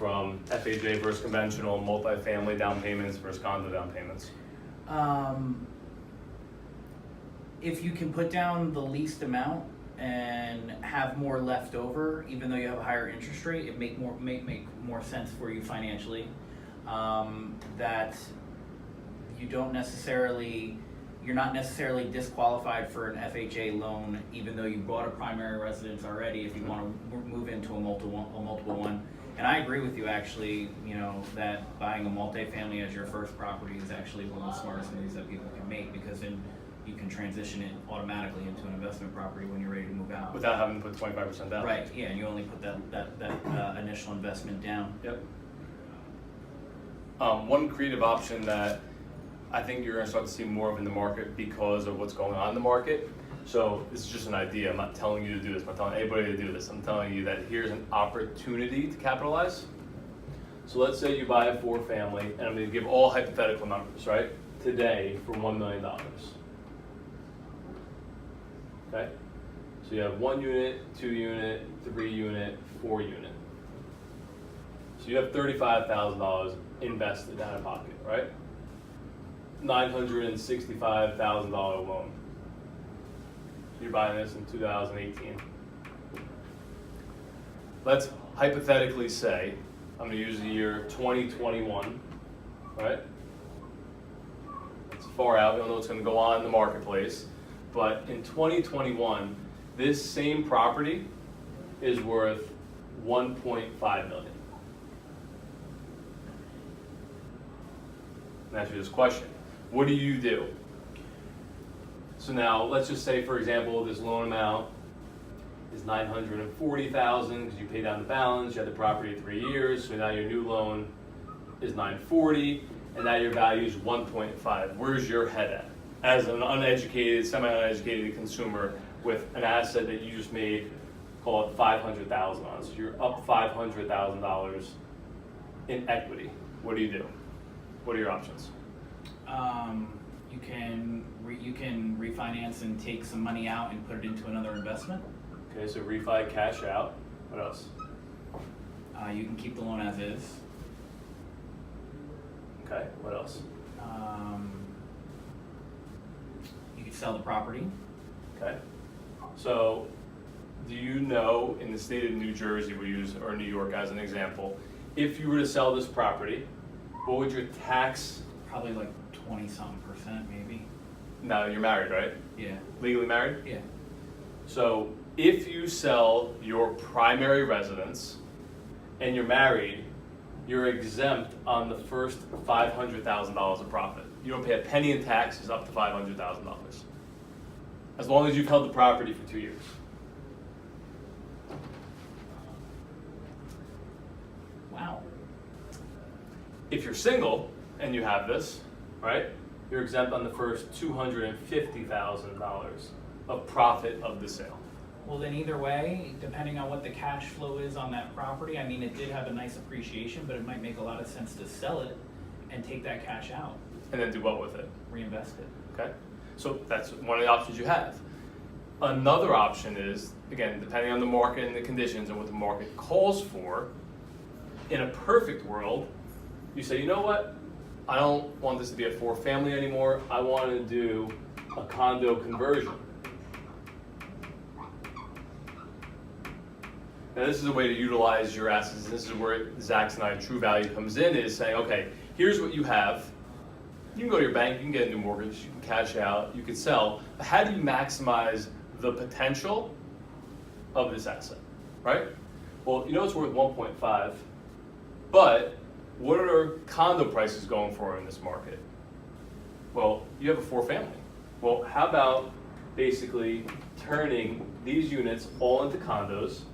from FHA versus conventional, multifamily down payments versus condo down payments? If you can put down the least amount and have more left over, even though you have a higher interest rate, it make more sense for you financially. That you're not necessarily disqualified for an FHA loan, even though you bought a primary residence already. If you want to move into a multiple one, and I agree with you actually. That buying a multifamily as your first property is actually one of the smartest moves that people can make, because then you can transition it automatically into an investment property when you're ready to move out. Without having to put 25% down. Right, yeah, and you only put that initial investment down. Yep. One creative option that I think you're going to start to see more of in the market because of what's going on in the market. So this is just an idea. I'm not telling you to do this. I'm not telling anybody to do this. I'm telling you that here's an opportunity to capitalize. So let's say you buy a 4-family, and I'm going to give all hypothetical numbers, right? Today for $1 million. Okay? So you have 1 unit, 2 unit, 3 unit, 4 unit. So you have $35,000 invested out of pocket, right? $965,000 loan. So you're buying this in 2018. Let's hypothetically say, I'm going to use the year 2021, right? It's far out, we don't know what's going to go on in the marketplace. But in 2021, this same property is worth $1.5 million. And that's this question. What do you do? So now, let's just say, for example, this loan amount is $940,000 because you paid down the balance, you had the property 3 years, so now your new loan is $940,000, and now your value is $1.5. Where's your head at? As an uneducated, semi-uneducated consumer with an asset that you just made, call it $500,000 on. So you're up $500,000 in equity. What do? What are your options? You can refinance and take some money out and put it into another investment. Okay, so refi, cash out. What else? You can keep the loan as is. Okay, what else? You can sell the property. Okay. So, do you know, in the state of New Jersey, we use, or New York as an example, if you were to sell this property, what would your tax? Probably like 20-something% maybe. Now, you're married, right? Yeah. Legally married? Yeah. So, if you sell your primary residence and you're married, you're exempt on the first $500,000 of profit. You don't pay a penny in taxes up to $500,000. As long as you've held the property for 2 years. Wow. If you're single and you have this, right, you're exempt on the first $250,000 of profit of the sale. Well, then either way, depending on what the cash flow is on that property, I mean, it did have a nice appreciation, but it might make a lot of sense to sell it and take that cash out. And then do what with it? Reinvest it. Okay, so that's one of the options you have. Another option is, again, depending on the market and the conditions and what the market calls for, in a perfect world, you say, you know what? I don't want this to be a 4-family anymore. I want to do a condo conversion. Now this is a way to utilize your assets. This is where Zach's and I True Value comes in, is saying, okay, here's what you have. You can go to your bank, you can get a new mortgage, you can cash out, you can sell. But how do you maximize the potential of this asset, right? Well, you know it's worth 1.5, but what are condo prices going for in this market? Well, you have a 4-family. Well, how about basically turning these units all into condos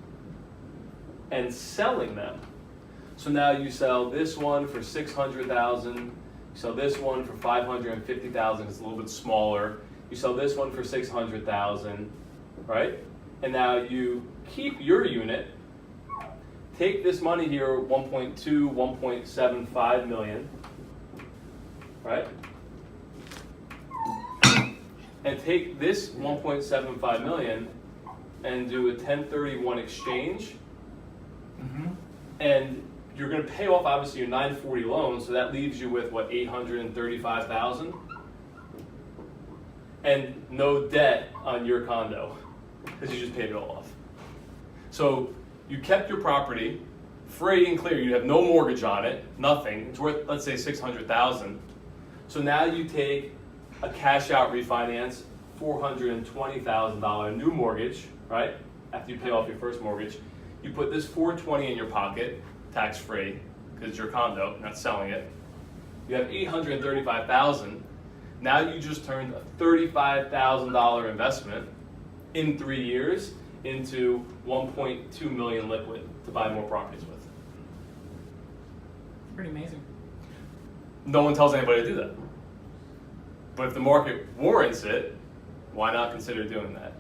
and selling them? So now you sell this one for $600,000, you sell this one for $550,000, it's a little bit smaller. You sell this one for $600,000, right? And now you keep your unit, take this money here, 1.2, 1.75 million, right? And take this 1.75 million and do a 1031 exchange, and you're going to pay off obviously your 940 loan, so that leaves you with what, 835,000, and no debt on your condo because you just paid it all off. So you kept your property free and clear. You have no mortgage on it, nothing. It's worth, let's say, 600,000. So now you take a cash out refinance, $420,000 new mortgage, right? After you pay off your first mortgage, you put this 420 in your pocket, tax free, because it's your condo, you're not selling it. You have 835,000. Now you just turned a $35,000 investment in 3 years into 1.2 million liquid to buy more properties with. Pretty amazing. No one tells anybody to do that. But if the market warrants it, why not consider doing that?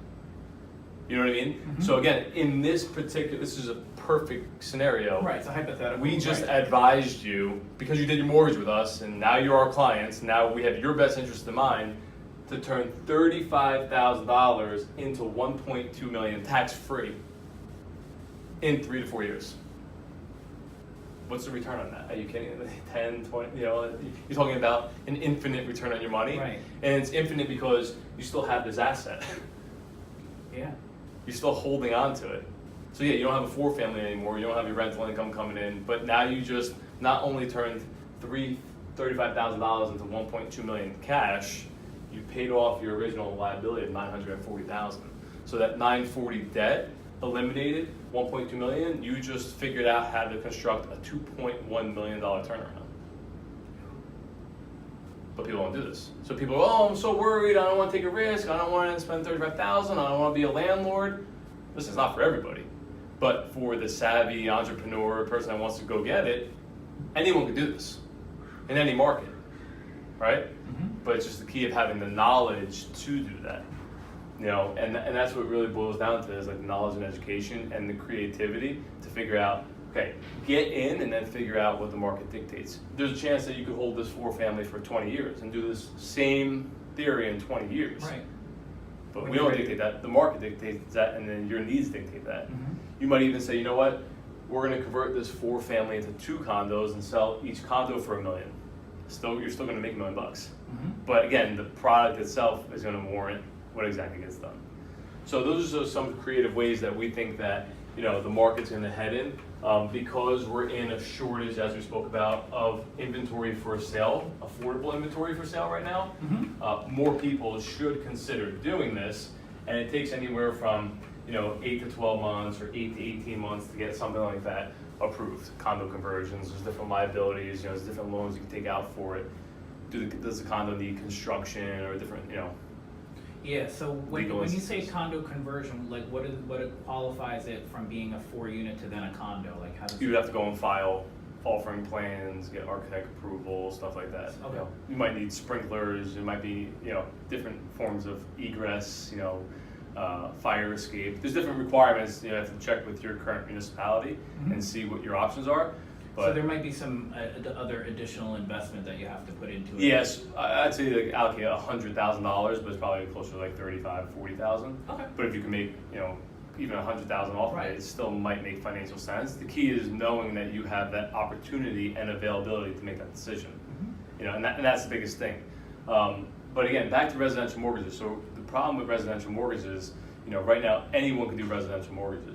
You know what I mean? Mm-hmm. So again, in this is a perfect scenario. Right, it's a hypothetical. We just advised you, because you did your mortgage with us, and now you're our clients, now we have your best interest in mind, to turn $35,000 into 1.2 million tax-free in 3 to 4 years. What's the return on that? Are you kidding? 10, 20, you're talking about an infinite return on your money. Right. And it's infinite because you still have this asset. Yeah. You're still holding on to it. So yeah, you don't have a 4-family anymore, you don't have your rental income coming in, but now you just not only turned $35,000 into 1.2 million cash, you paid off your original liability of $940,000. So that 940 debt eliminated, 1.2 million, you just figured out how to construct a $2.1 million turnaround. But people don't do this. So people go, oh, I'm so worried, I don't want to take a risk, I don't want to spend $35,000, I don't want to be a landlord. This is not for everybody. But for the savvy entrepreneur, person that wants to go get it, anyone can do this in any market, right? Mm-hmm. But it's just the key of having the knowledge to do that. And that's what it really boils down to, is like knowledge and education and the creativity to figure out, okay, get in and then figure out what the market dictates. There's a chance that you could hold this 4-family for 20 years and do this same theory in 20 years. Right. But we don't dictate that, the market dictates that, and then your needs dictate that. Mm-hmm. You might even say, you know what, we're gonna convert this 4-family into 2 condos and sell each condo for $1 million. You're still gonna make $1 million. Mm-hmm. But again, the product itself is gonna warrant what exactly gets done. So those are some creative ways that we think that the market's going to head in, because we're in a shortage, as we spoke about, of inventory for sale, affordable inventory for sale right now. Mm-hmm. More people should consider doing this, and it takes anywhere from 8 to 12 months or 8 to 18 months to get something like that approved. Condo conversions, there's different liabilities, there's different loans you can take out for it. Does the condo need construction or different, Yeah, so when you say condo conversion, like what qualifies it from being a 4-unit to then a condo? Like how does you would have to go and file offering plans, get architect approval, stuff like that. Okay. You might need sprinklers. It might be different forms of egress. Fire escape. There's different requirements. You have to check with your current municipality mm-hmm. and see what your options are. But so there might be some other additional investment that you have to put into it. Yes, I'd say allocate $100,000, but it's probably closer to like $35,000-$40,000. Okay. But if you can make even $100,000 off of it, it still might make financial sense. The key is knowing that you have that opportunity and availability to make that decision. Mm-hmm. And that's the biggest thing. But again, back to residential mortgages. So the problem with residential mortgages, right now anyone can do residential mortgages.